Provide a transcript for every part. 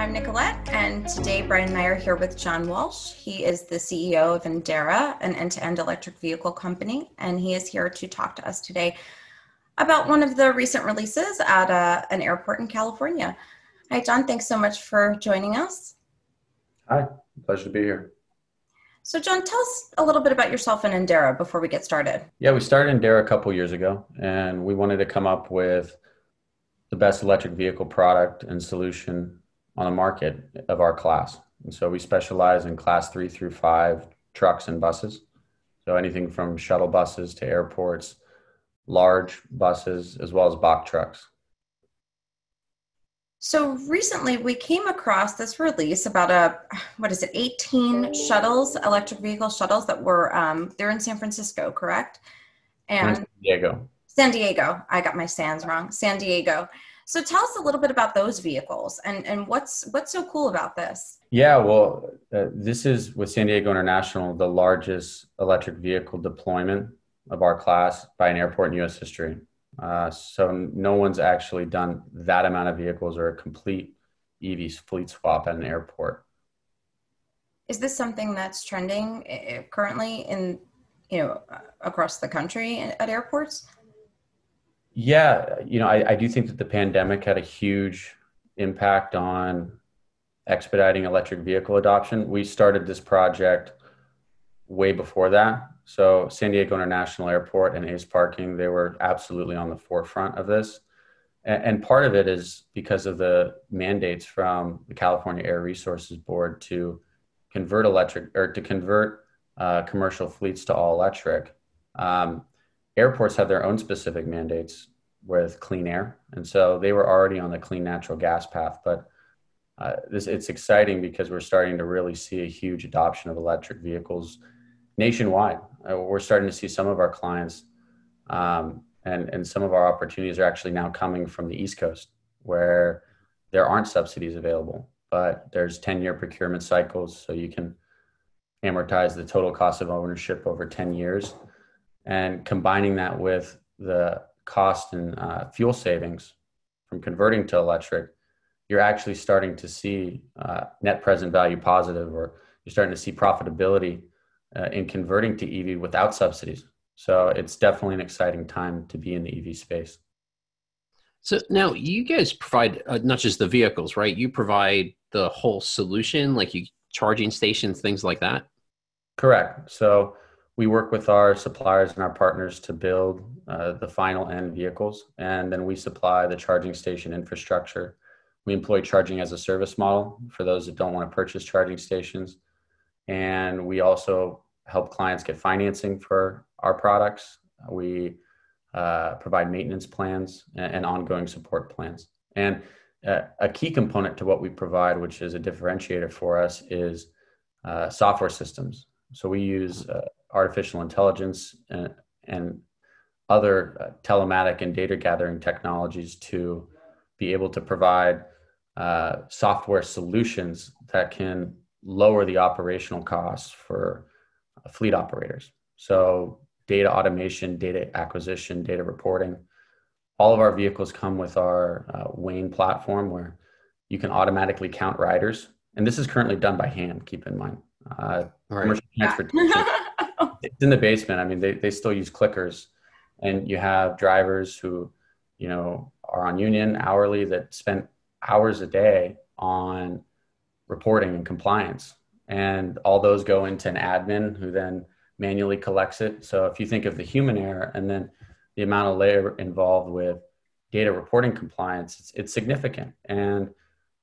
I'm Nicolette, and today Brian and I are here with John Walsh. He is the CEO of Endera, an end-to-end electric vehicle company, and he is here to talk to us today about one of the recent releases at an airport in California. Hi, John. Thanks so much for joining us. Hi, pleasure to be here. So, John, tell us a little bit about yourself and Endera before we get started. Yeah, we started Endera a couple years ago, and we wanted to come up with the best electric vehicle product and solution on the market of our class. And so we specialize in class 3 through 5 trucks and buses. So anything from shuttle buses to airports, large buses, as well as box trucks. So recently we came across this release about 18 shuttles, electric vehicle shuttles that were, they're in San Francisco, correct? And San Diego. San Diego. I got my Sands wrong. San Diego. So tell us a little bit about those vehicles and what's so cool about this? Yeah, well, this is with San Diego International, the largest electric vehicle deployment of our class by an airport in U.S. history. So no one's actually done that amount of vehicles or a complete EV fleet swap at an airport. Is this something that's trending currently in, across the country at airports? Yeah, I do think that the pandemic had a huge impact on expediting electric vehicle adoption. We started this project way before that. So San Diego International Airport and Ace Parking, they were absolutely on the forefront of this. And part of it is because of the mandates from the California Air Resources Board to convert commercial fleets to all electric. Airports have their own specific mandates with clean air. And so they were already on the clean natural gas path. But it's exciting because we're starting to really see a huge adoption of electric vehicles nationwide. We're starting to see some of our clients and some of our opportunities are actually now coming from the East Coast where there aren't subsidies available, but there's 10-year procurement cycles. So you can amortize the total cost of ownership over 10 years. And combining that with the cost and fuel savings from converting to electric, you're actually starting to see net present value positive, or you're starting to see profitability in converting to EV without subsidies. So it's definitely an exciting time to be in the EV space. So now you guys provide not just the vehicles, right? You provide the whole solution, like charging stations, things like that? Correct. So we work with our suppliers and our partners to build the final end vehicles, and then we supply the charging station infrastructure. We employ charging as a service model for those that don't want to purchase charging stations. And we also help clients get financing for our products. We provide maintenance plans and ongoing support plans. And a key component to what we provide, which is a differentiator for us, is software systems. So we use artificial intelligence and other telematic and data gathering technologies to be able to provide software solutions that can lower the operational costs for fleet operators. So data automation, data acquisition, data reporting. All of our vehicles come with our Wayne platform where you can automatically count riders. And this is currently done by hand, keep in mind. Commercial transportation, it's in the basement. I mean, they still use clickers, and you have drivers who, are on union hourly that spend hours a day on reporting and compliance. And all those go into an admin who then manually collects it. So if you think of the human error and then the amount of labor involved with data reporting compliance, it's significant. And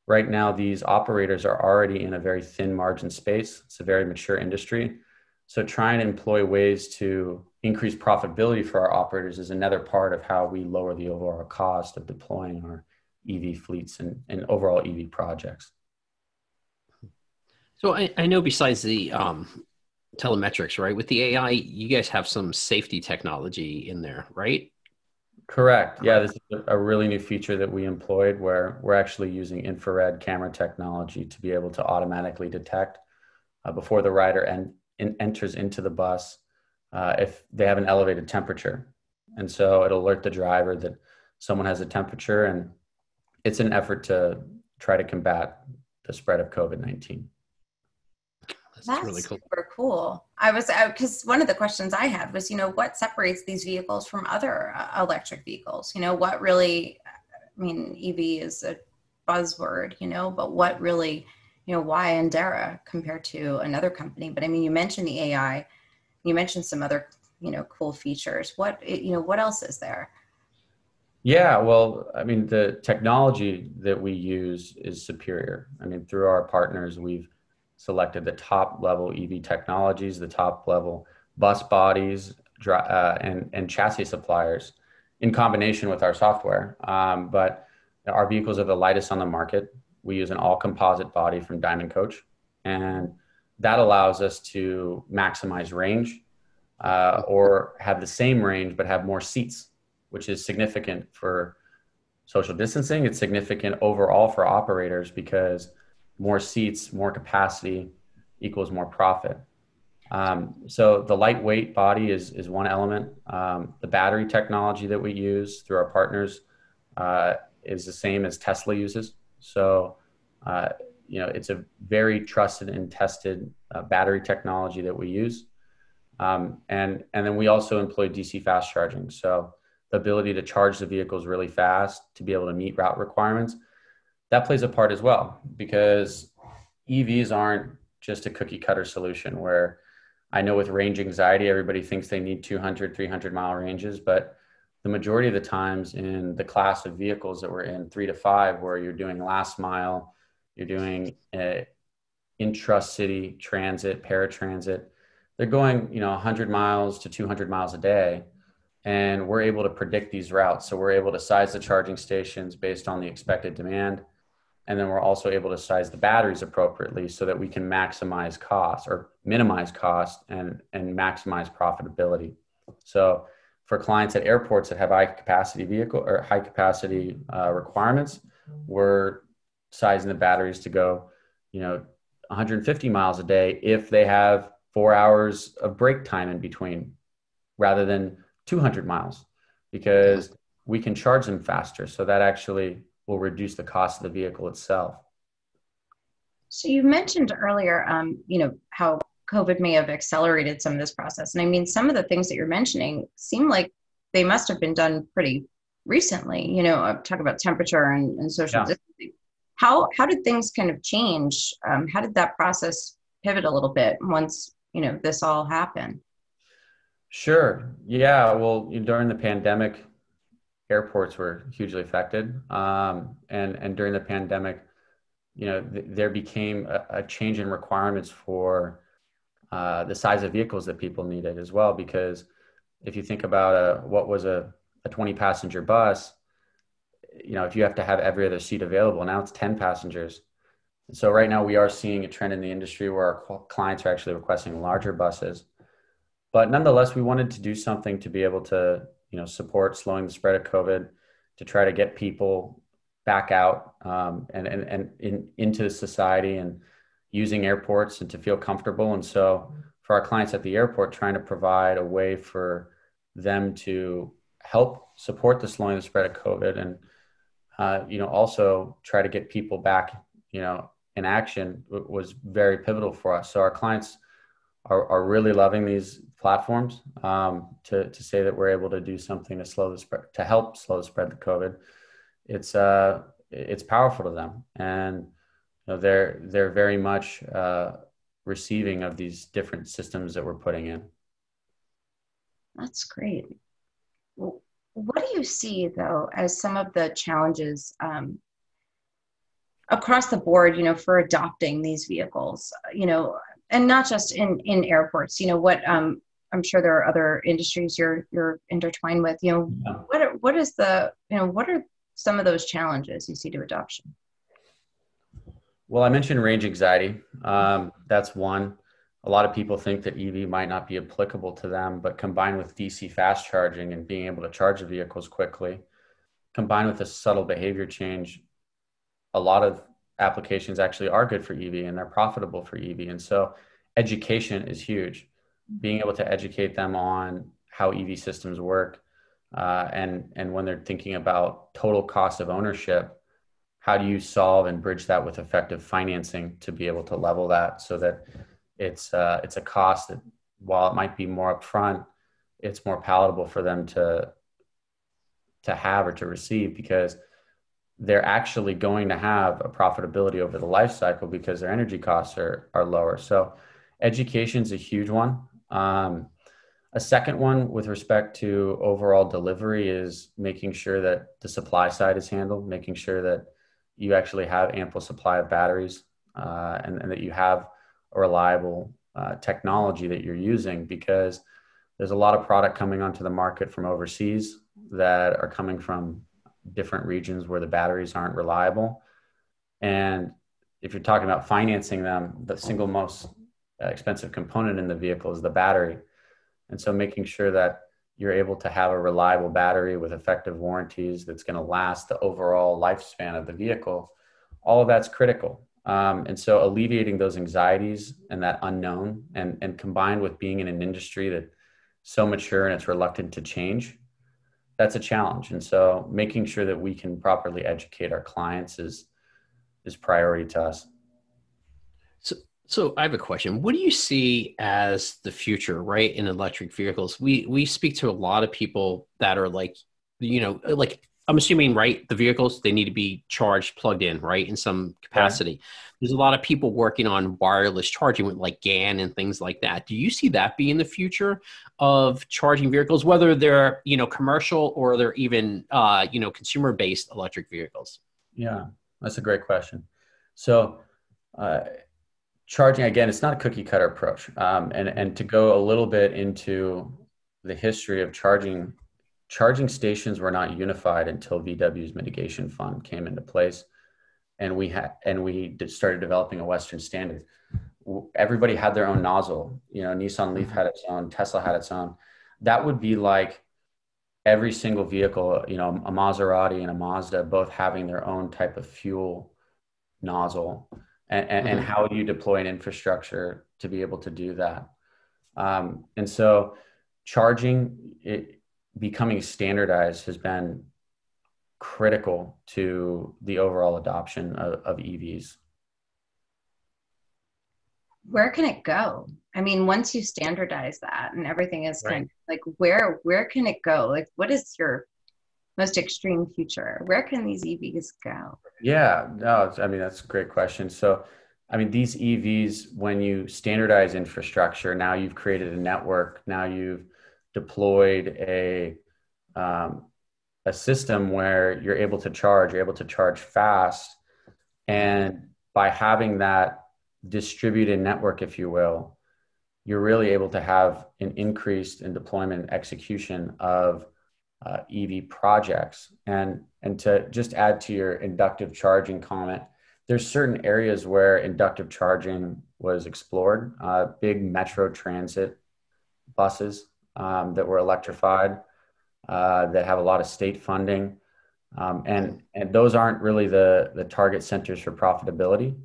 right now, these operators are already in a very thin margin space. It's a very mature industry. So trying to employ ways to increase profitability for our operators is another part of how we lower the overall cost of deploying our EV fleets and overall EV projects. So I know besides the telemetrics, right, with the AI, you guys have some safety technology in there, right? Correct. Yeah, this is a really new feature that we employed where we're actually using infrared camera technology to be able to automatically detect before the rider enters into the bus if they have an elevated temperature. And so it'll alert the driver that someone has a temperature, and it's an effort to try to combat the spread of COVID-19. That's really cool. Super cool. Because one of the questions I had was, what separates these vehicles from other electric vehicles? What really, I mean, EV is a buzzword, but what really, why Endera compared to another company? But I mean, you mentioned the AI, you mentioned some other, cool features. What else is there? Yeah, well, I mean, the technology that we use is superior. I mean, through our partners, we've selected the top level EV technologies, the top level bus bodies, and chassis suppliers in combination with our software. But our vehicles are the lightest on the market. We use an all composite body from Diamond Coach, and that allows us to maximize range or have the same range but have more seats, which is significant for social distancing. It's significant overall for operators because more seats, more capacity equals more profit. So the lightweight body is one element. The battery technology that we use through our partners is the same as Tesla uses. So, it's a very trusted and tested battery technology that we use. And then we also employ DC fast charging. So the ability to charge the vehicles really fast to be able to meet route requirements, that plays a part as well, because EVs aren't just a cookie cutter solution where I know with range anxiety, everybody thinks they need 200, 300-mile ranges, but the majority of the times in the class of vehicles that we're in, 3 to 5, where you're doing last mile, you're doing intra-city transit, paratransit, they're going, 100 miles to 200 miles a day. And we're able to predict these routes. So we're able to size the charging stations based on the expected demand. And then we're also able to size the batteries appropriately so that we can maximize costs or minimize cost and maximize profitability. So for clients at airports that have high capacity vehicle or high capacity requirements, we're sizing the batteries to go, 150 miles a day if they have 4 hours of break time in between rather than 200 miles, because we can charge them faster. So that actually will reduce the cost of the vehicle itself. So you mentioned earlier, how COVID may have accelerated some of this process. And I mean, some of the things that you're mentioning seem like they must have been done pretty recently, talk about temperature and social distancing. How did things kind of change? How did that process pivot a little bit once, this all happened? Sure. Yeah. Well, during the pandemic, airports were hugely affected. And during the pandemic, there became a change in requirements for the size of vehicles that people needed as well. Because if you think about what was a 20 passenger bus, if you have to have every other seat available, now it's 10 passengers. And so right now we are seeing a trend in the industry where our clients are actually requesting larger buses. But nonetheless, we wanted to do something to be able to, support slowing the spread of COVID, to try to get people back out and into society and using airports and to feel comfortable. And so for our clients at the airport, trying to provide a way for them to help support the slowing of the spread of COVID and, also try to get people back, in action was very pivotal for us. So our clients are really loving these platforms to say that we're able to do something to slow the spread, to help slow the spread of COVID. It's powerful to them, and they're very much receiving of these different systems that we're putting in. That's great. Well, what do you see though as some of the challenges across the board, for adopting these vehicles, and not just in airports, I'm sure there are other industries you're intertwined with, what are some of those challenges you see to adoption? Well, I mentioned range anxiety. That's one. A lot of people think that EV might not be applicable to them, but combined with DC fast charging and being able to charge the vehicles quickly, combined with a subtle behavior change, a lot of applications actually are good for EV and they're profitable for EV. And so education is huge. Being able to educate them on how EV systems work and when they're thinking about total cost of ownership, how do you solve and bridge that with effective financing to be able to level that so that it's a cost that, while it might be more upfront, it's more palatable for them to have or to receive, because they're actually going to have a profitability over the life cycle because their energy costs are lower. So education is a huge one. A second one with respect to overall delivery is making sure that the supply side is handled, making sure that you actually have ample supply of batteries, and that you have a reliable technology that you're using, because there's a lot of product coming onto the market from overseas that are coming from different regions where the batteries aren't reliable. And if you're talking about financing them, the single most expensive component in the vehicle is the battery. And so making sure that you're able to have a reliable battery with effective warranties that's going to last the overall lifespan of the vehicle, all of that's critical. And so alleviating those anxieties and that unknown, and combined with being in an industry that's so mature and it's reluctant to change, that's a challenge. And so making sure that we can properly educate our clients is priority to us. So I have a question. What do you see as the future, right, in electric vehicles? We speak to a lot of people that are like, like, I'm assuming, right, the vehicles, they need to be charged, plugged in, right, in some capacity. Yeah. There's a lot of people working on wireless charging with like GAN and things like that. Do you see that being the future of charging vehicles, whether they're, commercial or they're even, consumer-based electric vehicles? Yeah, that's a great question. So, charging, again, it's not a cookie cutter approach. And to go a little bit into the history of charging stations were not unified until VW's mitigation fund came into place. And we started developing a Western standard. Everybody had their own nozzle. Nissan Leaf had its own, Tesla had its own. That would be like every single vehicle, a Maserati and a Mazda, both having their own type of fuel nozzle. And how do you deploy an infrastructure to be able to do that? And so charging, becoming standardized has been critical to the overall adoption of EVs. Where can it go? I mean, once you standardize that and everything is right. kind of like, where can it go? Like, what is your most extreme future? Where can these EVs go? Yeah, no, I mean, that's a great question. So, I mean, these EVs, when you standardize infrastructure, now you've created a network, now you've deployed a system where you're able to charge fast. And by having that distributed network, if you will, you're really able to have an increased in deployment execution of EV projects. And to just add to your inductive charging comment, there's certain areas where inductive charging was explored, big metro transit buses that were electrified, that have a lot of state funding. And those aren't really the target centers for profitability.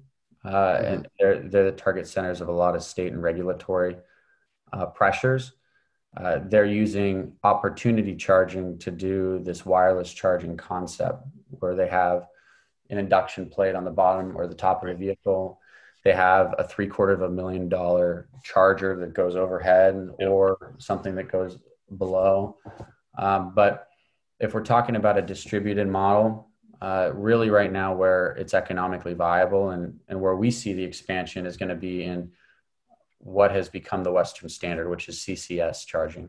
And they're the target centers of a lot of state and regulatory pressures. They're using opportunity charging to do this wireless charging concept, where they have an induction plate on the bottom or the top of the vehicle. They have a $750,000 charger that goes overhead, or something that goes below. But if we're talking about a distributed model, really right now where it's economically viable and where we see the expansion is going to be in what has become the Western standard, which is CCS charging.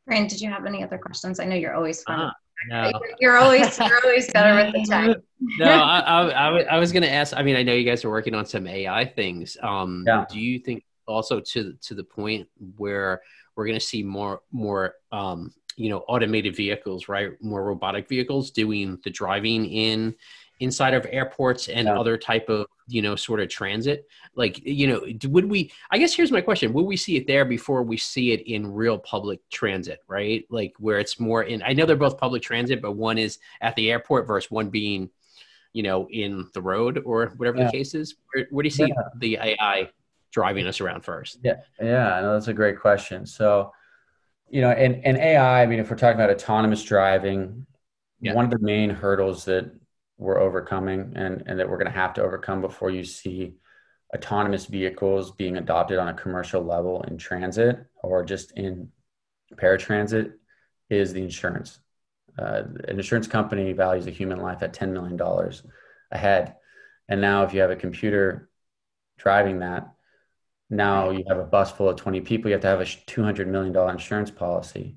Brian, did you have any other questions? I know you're always fun. No. You're always better with the tech. No, I was going to ask. I mean, I know you guys are working on some AI things. Yeah. Do you think also to the point where we're going to see more automated vehicles, right? More robotic vehicles doing the driving inside of airports and other type of, sort of transit? Like, would we, I guess here's my question. Would we see it there before we see it in real public transit, right? Like where it's more in, I know they're both public transit, but one is at the airport versus one being, in the road or whatever the case is. Where do you see the AI driving us around first? Yeah, no, that's a great question. So, and AI, I mean, if we're talking about autonomous driving, Yeah. one of the main hurdles that we're overcoming and that we're going to have to overcome before you see autonomous vehicles being adopted on a commercial level in transit or just in paratransit is the insurance. An insurance company values a human life at $10 million a head. And now if you have a computer driving that, now you have a bus full of 20 people, you have to have a $200 million insurance policy.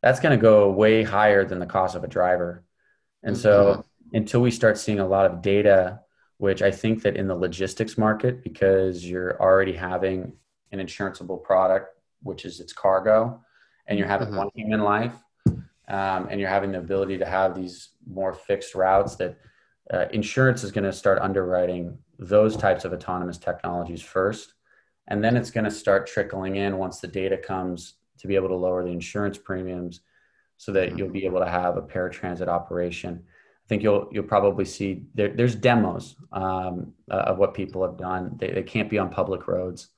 That's going to go way higher than the cost of a driver. And Mm-hmm. so until we start seeing a lot of data, which I think that in the logistics market, because you're already having an insuranceable product, which is its cargo, and you're having Mm-hmm. one human life, and you're having the ability to have these more fixed routes that insurance is going to start underwriting those types of autonomous technologies first. And then it's going to start trickling in once the data comes to be able to lower the insurance premiums so that you'll be able to have a paratransit operation. I think you'll probably see there's demos of what people have done. They can't be on public roads.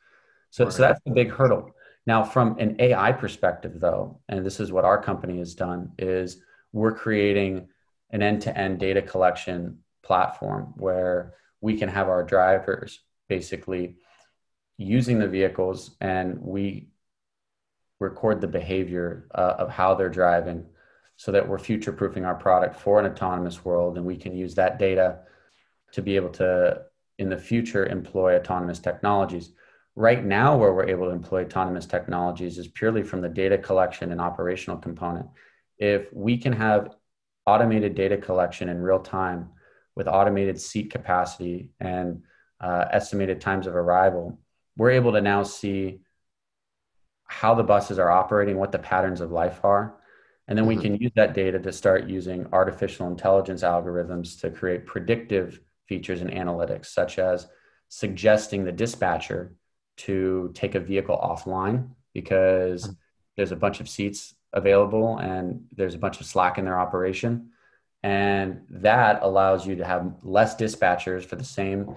So Right. that's the big hurdle. Now, from an AI perspective, though, and this is what our company has done, is we're creating an end-to-end data collection platform where we can have our drivers basically using the vehicles, and we record the behavior of how they're driving so that we're future-proofing our product for an autonomous world, and we can use that data to be able to, in the future, employ autonomous technologies. Right now, where we're able to employ autonomous technologies is purely from the data collection and operational component. If we can have automated data collection in real time with automated seat capacity and estimated times of arrival, we're able to now see how the buses are operating, what the patterns of life are. And then we Mm-hmm. can use that data to start using artificial intelligence algorithms to create predictive features and analytics, such as suggesting the dispatcher to take a vehicle offline because there's a bunch of seats available and there's a bunch of slack in their operation. And that allows you to have less dispatchers for the same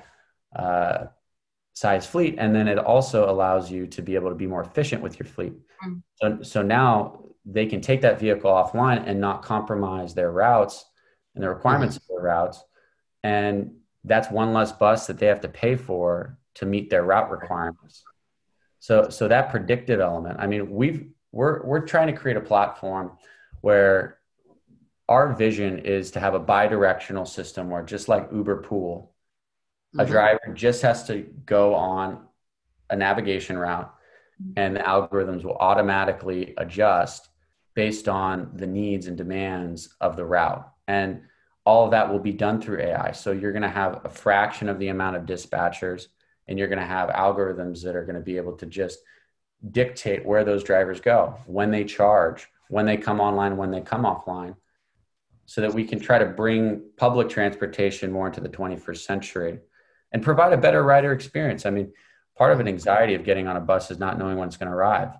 size fleet. And then it also allows you to be able to be more efficient with your fleet. So now they can take that vehicle offline and not compromise their routes and the Mm-hmm. requirements of their routes. And that's one less bus that they have to pay for to meet their route requirements. So that predictive element, I mean, we're trying to create a platform where our vision is to have a bidirectional system where, just like Uber Pool, a Mm-hmm. driver just has to go on a navigation route and the algorithms will automatically adjust based on the needs and demands of the route. And all of that will be done through AI. So you're going to have a fraction of the amount of dispatchers, and you're going to have algorithms that are going to be able to just dictate where those drivers go, when they charge, when they come online, when they come offline, so that we can try to bring public transportation more into the 21st century and provide a better rider experience. I mean, part of an anxiety of getting on a bus is not knowing when it's going to arrive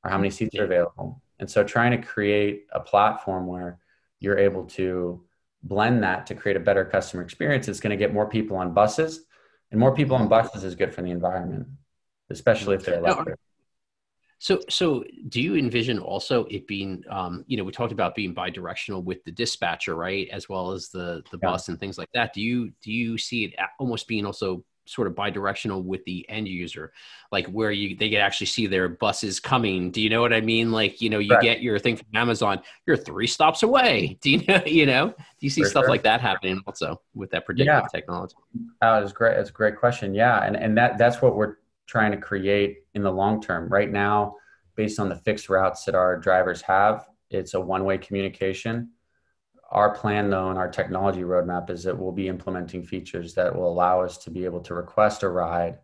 or how many seats are Yeah. available. And so trying to create a platform where you're able to blend that to create a better customer experience is going to get more people on buses, and more people on buses is good for the environment, especially if they're Now, electric. so do you envision also it being, we talked about being bi-directional with the dispatcher, right, as well as the Yeah. bus and things like that. Do you see it almost being also sort of bi-directional with the end user, like where they can actually see their buses coming? Do you know what I mean? Like, you Correct. get your thing from Amazon, you're 3 stops away. Do you know? Do you see For stuff sure. like that happening also with that Yeah. predictive technology? It's great. It's a great question. Yeah. And that's what we're trying to create in the long term. Right now, based on the fixed routes that our drivers have, it's a one-way communication. Our plan, though, and our technology roadmap is that we'll be implementing features that will allow us to be able to request a ride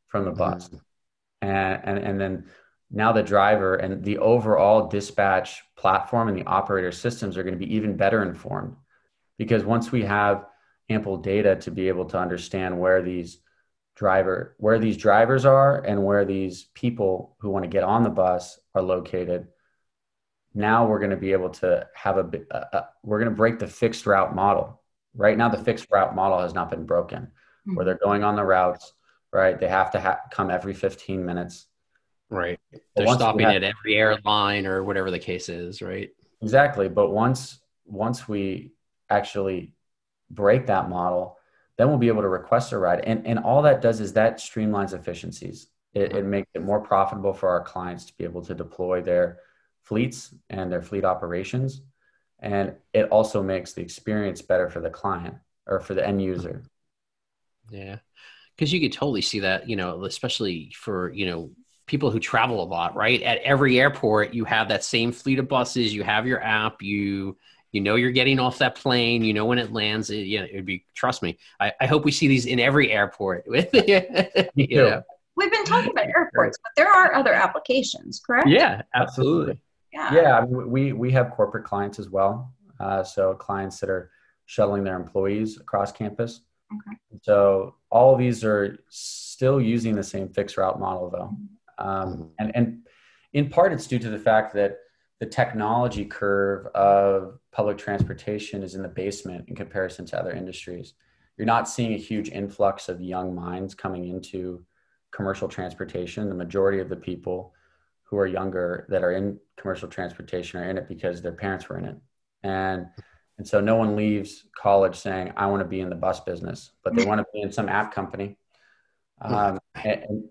from the bus. Mhm. And then now the driver and the overall dispatch platform and the operator systems are going to be even better informed, because once we have ample data to be able to understand where these drivers are and where these people who want to get on the bus are located, now we're going to be able to have we're going to break the fixed route model. Right now, the fixed route model has not been broken, where they're going on the routes, right? They have to come every 15 minutes. Right. But They're stopping at every airline or whatever the case is, right? exactly. But once we actually break that model, then we'll be able to request a ride. And all that does is that streamlines efficiencies. It makes it more profitable for our clients to be able to deploy their fleets and their fleet operations. And it also makes the experience better for the client or for the end user. Yeah. Because you could totally see that, especially for, people who travel a lot, right? At every airport, you have that same fleet of buses, you have your app, you're getting off that plane, when it lands, it'd be, trust me, I hope we see these in every airport. Me too. We've been talking about airports, but there are other applications, correct? Yeah, absolutely. Yeah. I mean, we have corporate clients as well. So clients that are shuttling their employees across campus. Okay. So all of these are still using the same fixed route model though. And in part it's due to the fact that the technology curve of public transportation is in the basement in comparison to other industries. You're not seeing a huge influx of young minds coming into commercial transportation. The majority of the people who are younger that are in commercial transportation are in it because their parents were in it. And so no one leaves college saying, I want to be in the bus business, but they want to be in some app company.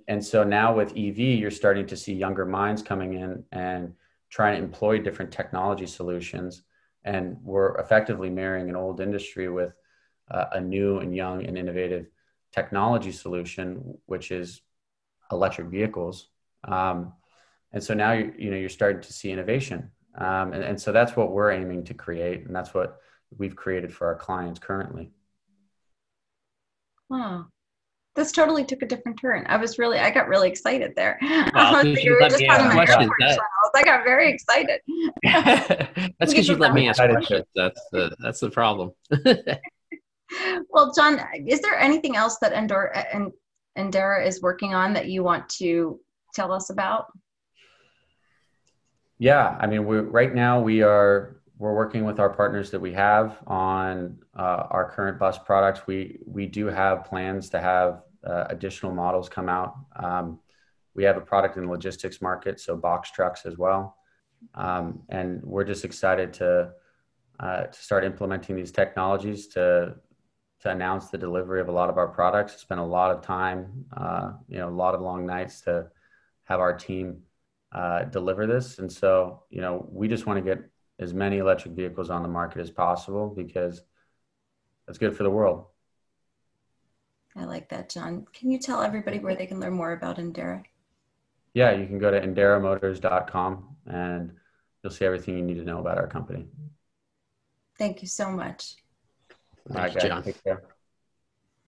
And so now with EV, you're starting to see younger minds coming in and trying to employ different technology solutions. And we're effectively marrying an old industry with a new and young and innovative technology solution, which is electric vehicles. And so now you're starting to see innovation. And so that's what we're aiming to create. And that's what we've created for our clients currently. Wow. This totally took a different turn. I got really excited there. Well, I got very excited. That's because you let me ask questions. That's the problem. Well, John, is there anything else that Endera is working on that you want to tell us about? Yeah, I mean, right now we're working with our partners that we have on our current bus products. We do have plans to have additional models come out. We have a product in the logistics market, so box trucks as well. And we're just excited to start implementing these technologies to announce the delivery of a lot of our products. Spend a lot of time, a lot of long nights to have our team deliver this. And so, we just want to get as many electric vehicles on the market as possible because that's good for the world. I like that, John. Can you tell everybody where they can learn more about Endera? Yeah, you can go to enderamotors.com and you'll see everything you need to know about our company. Thank you so much. Thank you, John. Take care.